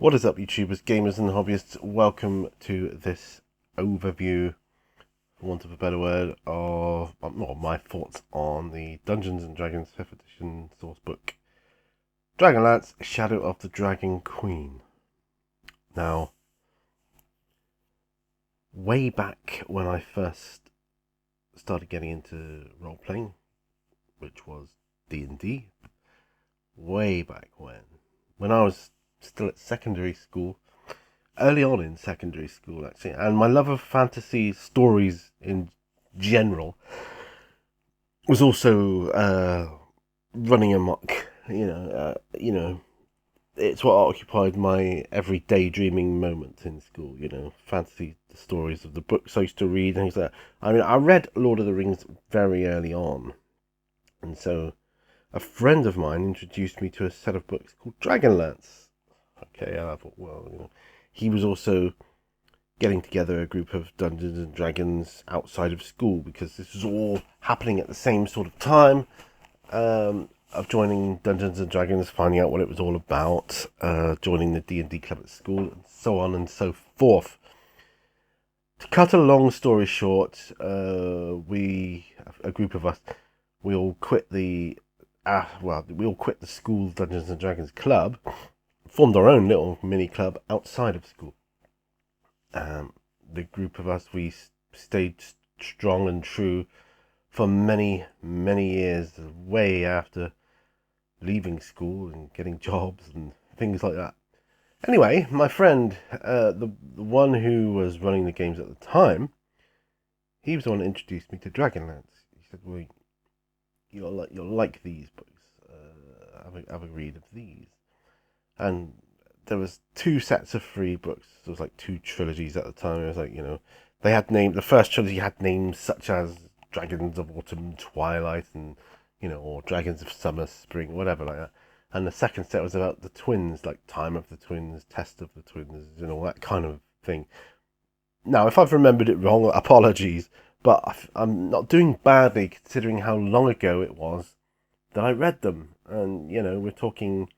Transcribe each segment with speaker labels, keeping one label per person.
Speaker 1: What is up, YouTubers, gamers and hobbyists? Welcome to this overview, for want of a better word, of my thoughts on the Dungeons & Dragons 5th edition sourcebook, DragonLance, Shadow of the Dragon Queen. Now, way back when I first started getting into role-playing, which was D&D, way back when I was still at secondary school, early on in secondary school actually, and my love of fantasy stories in general was also running amok. It's what occupied my every daydreaming moment in school. Fantasy stories of the books I used to read and things like that. I mean, I read Lord of the Rings very early on, and so a friend of mine introduced me to a set of books called DragonLance. Okay, and I thought, well, he was also getting together a group of Dungeons and Dragons outside of school, because this was all happening at the same sort of time of joining Dungeons and Dragons, finding out what it was all about, joining the D&D club at school, and so on and so forth. To cut a long story short, a group of us, we all quit the school Dungeons and Dragons club, formed our own little mini club outside of school. The group of us, we stayed strong and true for many, many years, way after leaving school and getting jobs and things like that. Anyway, my friend, the one who was running the games at the time, he was the one that introduced me to Dragonlance. He said, well, you'll like these books. Have a read of these. And there was 2 sets of 3 books. There was like 2 trilogies at the time. It was like, they had names. The first trilogy had names such as Dragons of Autumn, Twilight, and, or Dragons of Summer, Spring, whatever like that. And the second set was about the twins, like Time of the Twins, Test of the Twins, that kind of thing. Now, if I've remembered it wrong, apologies, but I'm not doing badly considering how long ago it was that I read them. And, we're talking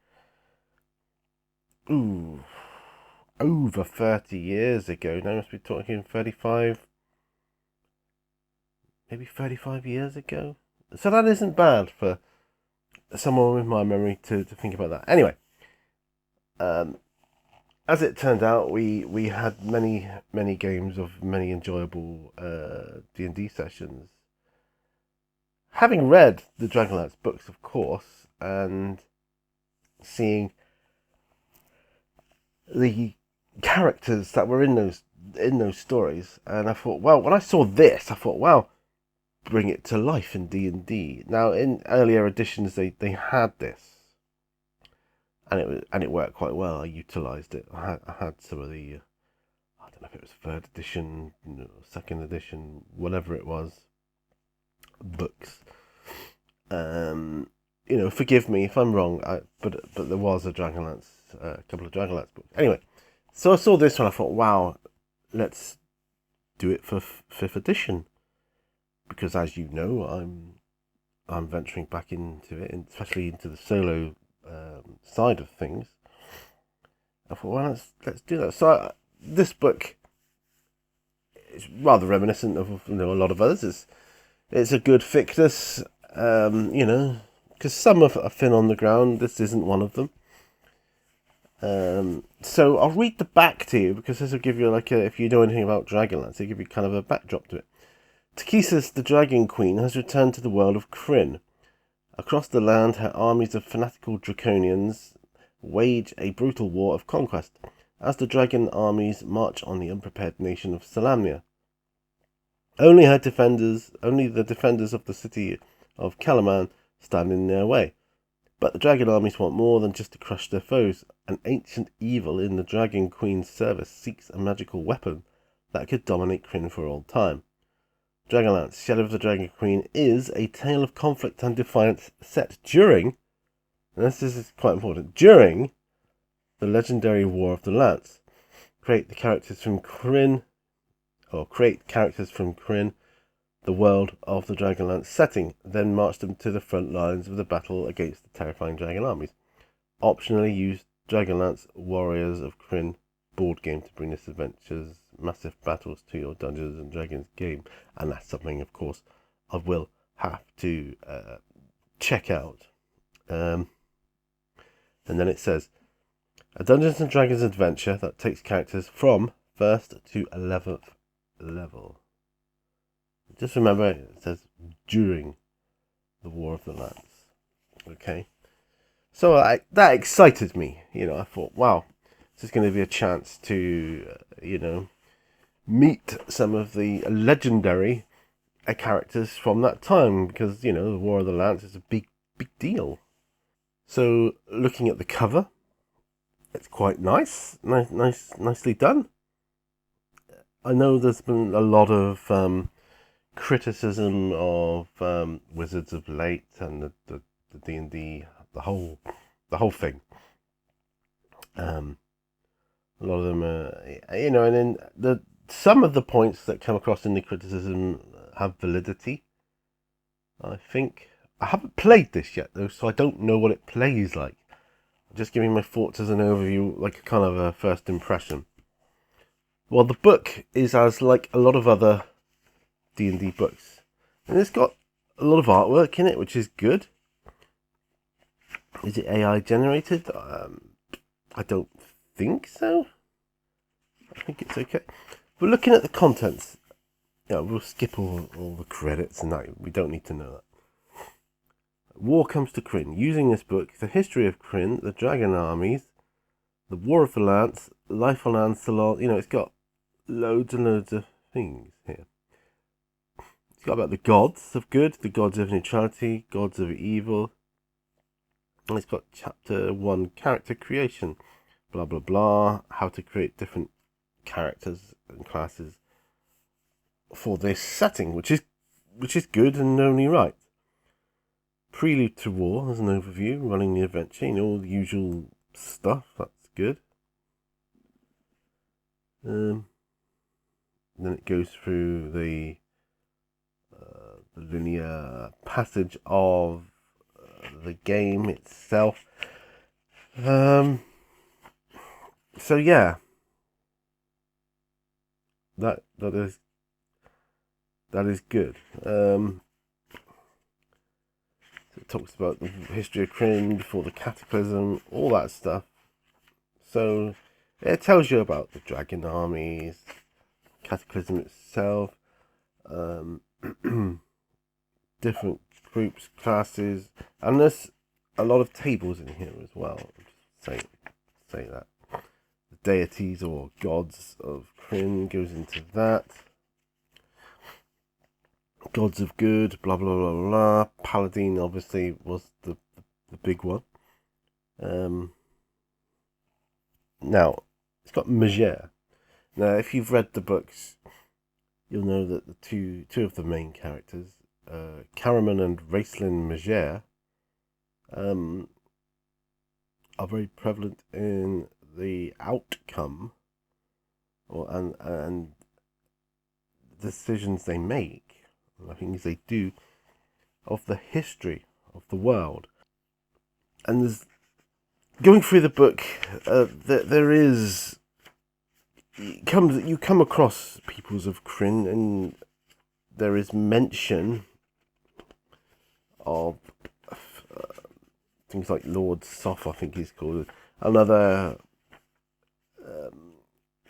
Speaker 1: over 30 years ago. Now I must be talking 35, maybe 35 years ago. So that isn't bad for someone with my memory to think about that. Anyway, as it turned out, we had many games of many enjoyable D&D sessions. Having read the Dragonlance books, of course, and seeing the characters that were in those stories, and I thought, well, when I saw this, I thought, wow, bring it to life in D&D. Now, in earlier editions, they had this, and it worked quite well. I utilised it. I had some of the, I don't know if it was 3rd edition, 2nd edition, whatever it was, books. Forgive me if I'm wrong, but there was a Dragonlance. A couple of Dragonlance books. Anyway, so I saw this one. I thought, wow, let's do it for 5th edition, because as you know, I'm venturing back into it, especially into the solo side of things. I thought, well, let's do that. So this book is rather reminiscent of a lot of others. It's a good thickness, because some are thin on the ground. This isn't one of them. So I'll read the back to you, because this will give you if you know anything about Dragonlance, it'll give you kind of a backdrop to it. Takhisis, the Dragon Queen, has returned to the world of Kryn. Across the land, her armies of fanatical draconians wage a brutal war of conquest, as the dragon armies march on the unprepared nation of Salamnia. Only the defenders of the city of Calaman stand in their way. But the dragon armies want more than just to crush their foes. An ancient evil in the Dragon Queen's service seeks a magical weapon that could dominate Kryn for all time. Dragonlance, Shadow of the Dragon Queen, is a tale of conflict and defiance set during, and this is quite important, during the legendary War of the Lance. Create characters from Kryn, the world of the Dragonlance setting, then march them to the front lines of the battle against the terrifying dragon armies. Optionally, use DragonLance Warriors of Krynn board game to bring this adventures, massive battles to your Dungeons and Dragons game. And that's something, of course, I will have to check out. And then it says, a Dungeons and Dragons adventure that takes characters from 1st to 11th level. Just remember, it says during the War of the Lance. Okay. So that excited me. I thought, wow, this is going to be a chance to, meet some of the legendary characters from that time. Because, the War of the Lance is a big deal. So, looking at the cover, it's quite nicely done. I know there's been a lot of criticism of Wizards of late and the D&D, the whole thing. A lot of them, and then some of the points that come across in the criticism have validity. I think I haven't played this yet though, so I don't know what it plays like. I'm just giving my thoughts as an overview, like a kind of a first impression. Well, the book is as like a lot of other D&D books, and it's got a lot of artwork in it, which is good. Is it AI generated? I don't think so. I think it's okay. But looking at the contents, we'll skip all the credits and that. We don't need to know that. War comes to Krynn. Using this book, the history of Krynn, the dragon armies, the War of the Lance, Life on Lancelot. It's got loads and loads of things here. It's got about the gods of good, the gods of neutrality, gods of evil. And it's got chapter 1, character creation. Blah, blah, blah. How to create different characters and classes for this setting, which is good and only right. Prelude to War, there's an overview, running the adventure, all the usual stuff, that's good. Then it goes through the linear passage of the game itself. So yeah, that is good. It talks about the history of Krynn before the Cataclysm, all that stuff. So it tells you about the dragon armies, Cataclysm itself, different groups, classes, and there's a lot of tables in here as well. Say that. The deities or gods of Krynn goes into that. Gods of good, blah blah blah blah. Paladin obviously was the big one. Now it's got Megere. Now, if you've read the books, you'll know that the two of the main characters, Caramon and Raistlin Megere, are very prevalent in the outcome and decisions they make. I think they do, of the history of the world. And there's, going through the book, there is, you come across peoples of Krynn, and there is mention of things like Lord Soth, I think he's called, and other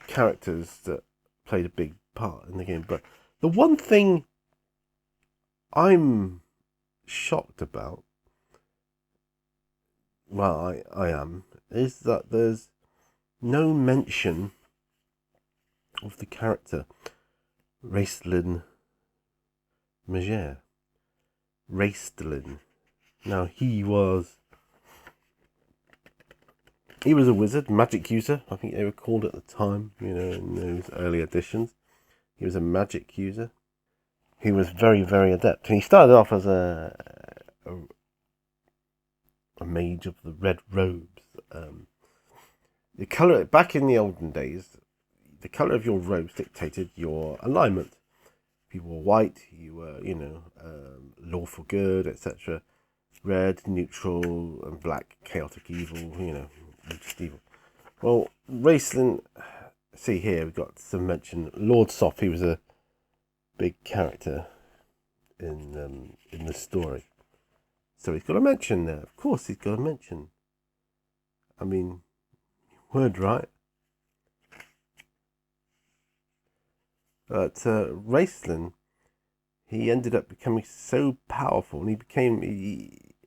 Speaker 1: characters that played a big part in the game. But the one thing I'm shocked about, well, I am, is that there's no mention of the character Raistlin Megere. Raistlin. Now, he was a wizard, magic user, I think they were called at the time, in those early editions. He was a magic user. He was very, very adept. And he started off as a mage of the red robes. The colour, back in the olden days, the colour of your robes dictated your alignment. If you were white, you were, lawful good, etc. Red, neutral, and black, chaotic evil, just evil. Well, Raistlin, see here, we've got some mention. Lord Soft, he was a big character in the story. So he's got a mention there. Of course he's got a mention. I mean, word right. But Raistlin, he ended up becoming so powerful, and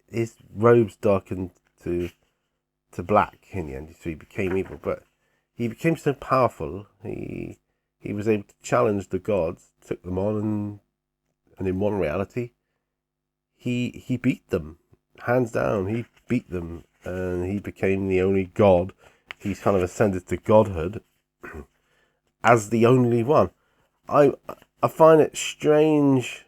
Speaker 1: his robes darkened to black in the end, so he became evil. But he became so powerful, he was able to challenge the gods, took them on, and in one reality, he beat them, hands down. He beat them, and he became the only god. He's kind of ascended to godhood as the only one. I find it strange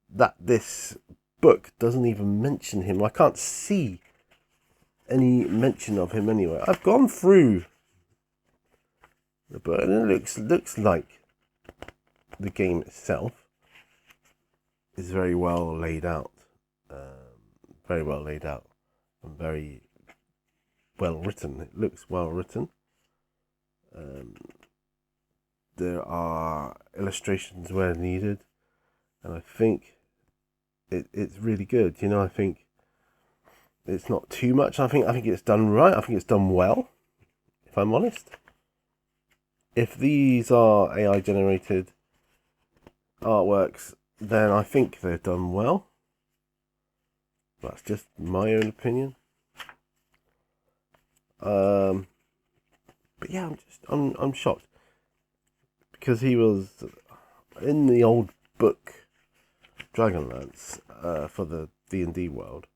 Speaker 1: that this book doesn't even mention him. I can't see any mention of him anywhere. I've gone through the book, and it looks like the game itself is very well laid out. Very well laid out and very well written. It looks well written. There are illustrations where needed, and I think it's really good. You know, I think it's not too much. I think it's done right. I think it's done well, if I'm honest. If these are AI generated artworks, then I think they're done well. That's just my own opinion. But yeah, I'm shocked, because he was in the old book Dragonlance for the D&D world.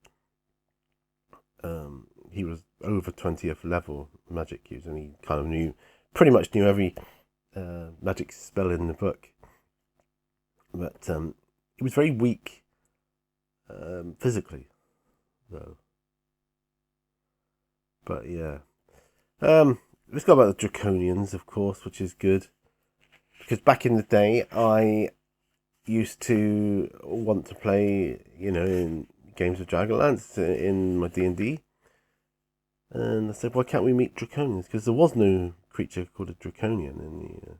Speaker 1: He was over 20th level magic user, and he kind of pretty much knew every magic spell in the book. But he was very weak physically, though. But yeah. Let's go about the Draconians, of course, which is good. Because back in the day, I used to want to play, in games of Dragonlance in my D&D. And I said, why can't we meet Draconians? Because there was no creature called a Draconian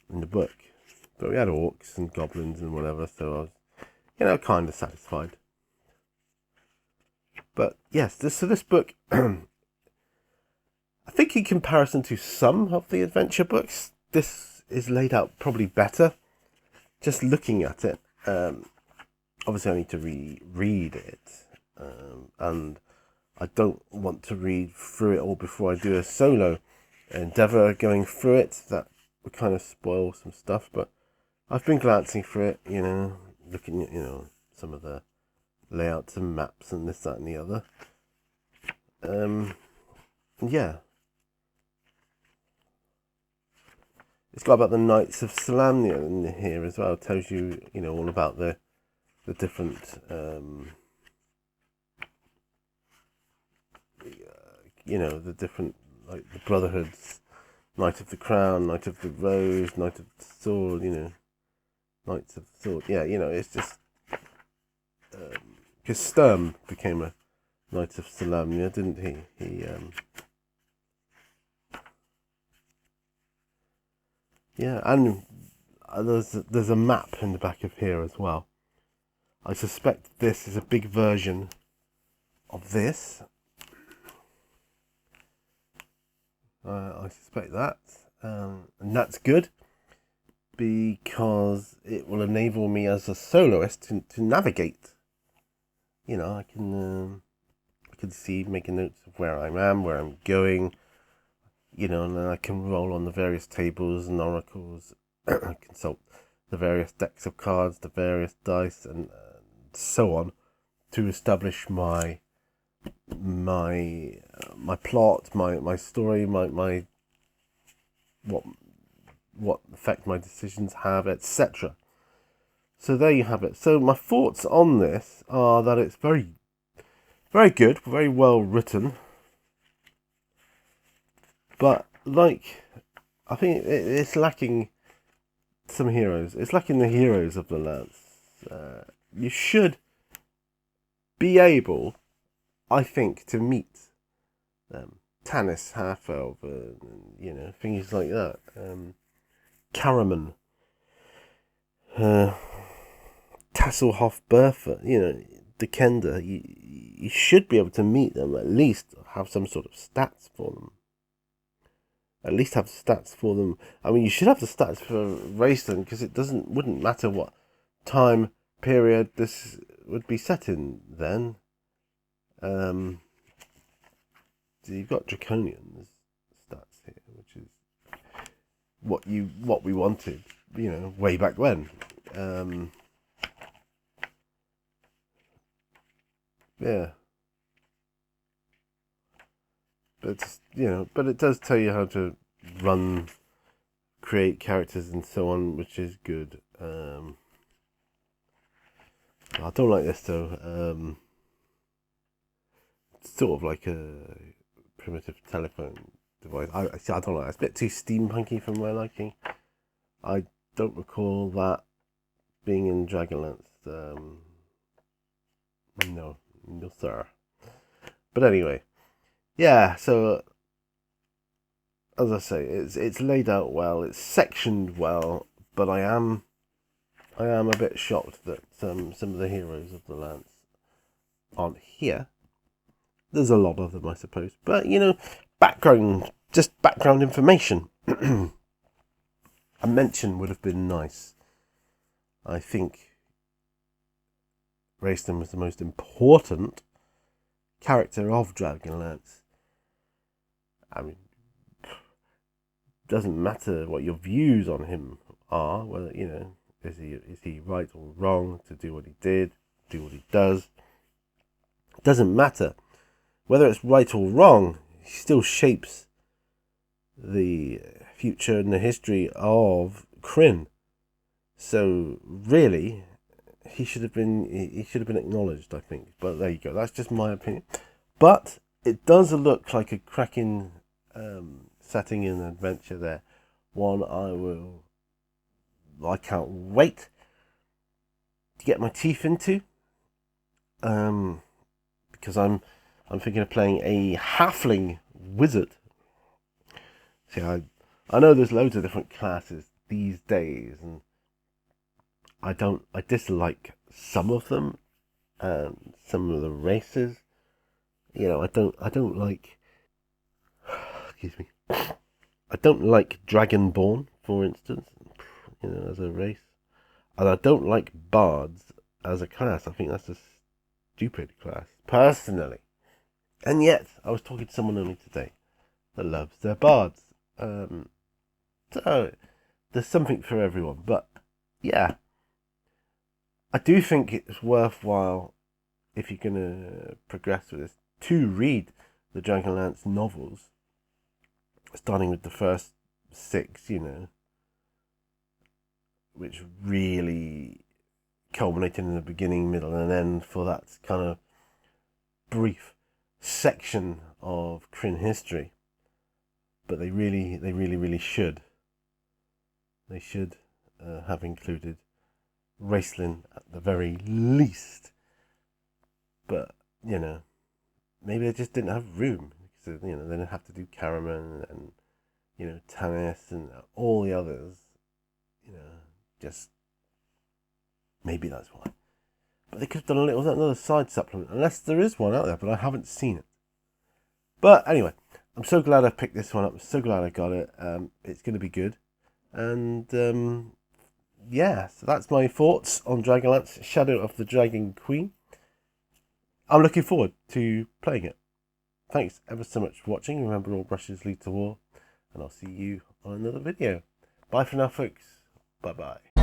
Speaker 1: in the book. But we had orcs and goblins and whatever, so I was, kind of satisfied. But yes, this book, I think in comparison to some of the adventure books, this is laid out probably better. Just looking at it, obviously I need to reread it, and I don't want to read through it all before I do a solo endeavour going through it. That would kind of spoil some stuff, but I've been glancing through it, looking at, some of the layouts and maps and this, that and the other. Yeah. It's got about the Knights of Salamnia in here as well. It tells you, all about the different, the different, like the Brotherhoods, Knight of the Crown, Knight of the Rose, Knight of the Sword, Knights of the Sword. Yeah, it's just, because Sturm became a Knight of Salamnia, didn't he? Yeah, and there's a map in the back of here as well. I suspect this is a big version of this. I suspect that, and that's good, because it will enable me as a soloist to navigate. I can see, making notes of where I am, where I'm going. And then I can roll on the various tables and oracles, consult the various decks of cards, the various dice, and so on, to establish my plot, my story, my what effect my decisions have, etc. So there you have it. So my thoughts on this are that it's very, very good, very well written. But, I think it's lacking some heroes. It's lacking the heroes of the Lance. You should be able, I think, to meet Tanis half-elf, things like that. Caraman, Tasselhoff Bertha, Dekenda. You should be able to meet them, at least have some sort of stats for them. At least have stats for them. I mean, you should have the stats for Raceland, because wouldn't matter what time period this would be set in then. So you've got Draconian's stats here, which is what we wanted, way back when. Yeah. But but it does tell you how to create characters and so on, which is good. I don't like this though. It's sort of like a primitive telephone device. I don't like it. It's a bit too steampunky for my liking. I don't recall that being in Dragonlance. No, sir. But anyway, yeah. So as I say, it's laid out well. It's sectioned well. But I am a bit shocked that some of the heroes of the Lance aren't here. There's a lot of them, I suppose. But background information. A mention would have been nice. I think Raceland was the most important character of Dragonlance. I mean, doesn't matter what your views on him are, whether is he right or wrong to do what he did, do what he does. It doesn't matter whether it's right or wrong. He still shapes the future and the history of Krynn. So really, he should have been acknowledged, I think. But there you go. That's just my opinion. But it does look like a cracking setting and adventure there. One I can't wait to get my teeth into. Because I'm thinking of playing a halfling wizard. See, I know there's loads of different classes these days, and I dislike some of them, and some of the races. I don't like. Excuse me. I don't like Dragonborn, for instance, as a race, and I don't like bards as a class. I think that's a stupid class, personally. And yet, I was talking to someone only today that loves their bards. So there's something for everyone. But yeah, I do think it's worthwhile, if you're going to progress with this, to read the Dragonlance novels, starting with the first 6, which really culminated in the beginning, middle, and end for that kind of brief section of Krynn history. But they really should. They should have included Raceland at the very least. But maybe they just didn't have room, because they didn't have to do Caraman and Tanis and all the others. Just maybe that's why. But they could have done another side supplement, unless there is one out there, but I haven't seen it. But anyway, I'm so glad I picked this one up. I'm so glad I got it. It's going to be good. And yeah, so that's my thoughts on Dragonlance, Shadow of the Dragon Queen. I'm looking forward to playing it. Thanks ever so much for watching. Remember, all brushes lead to war. And I'll see you on another video. Bye for now, folks. Bye-bye.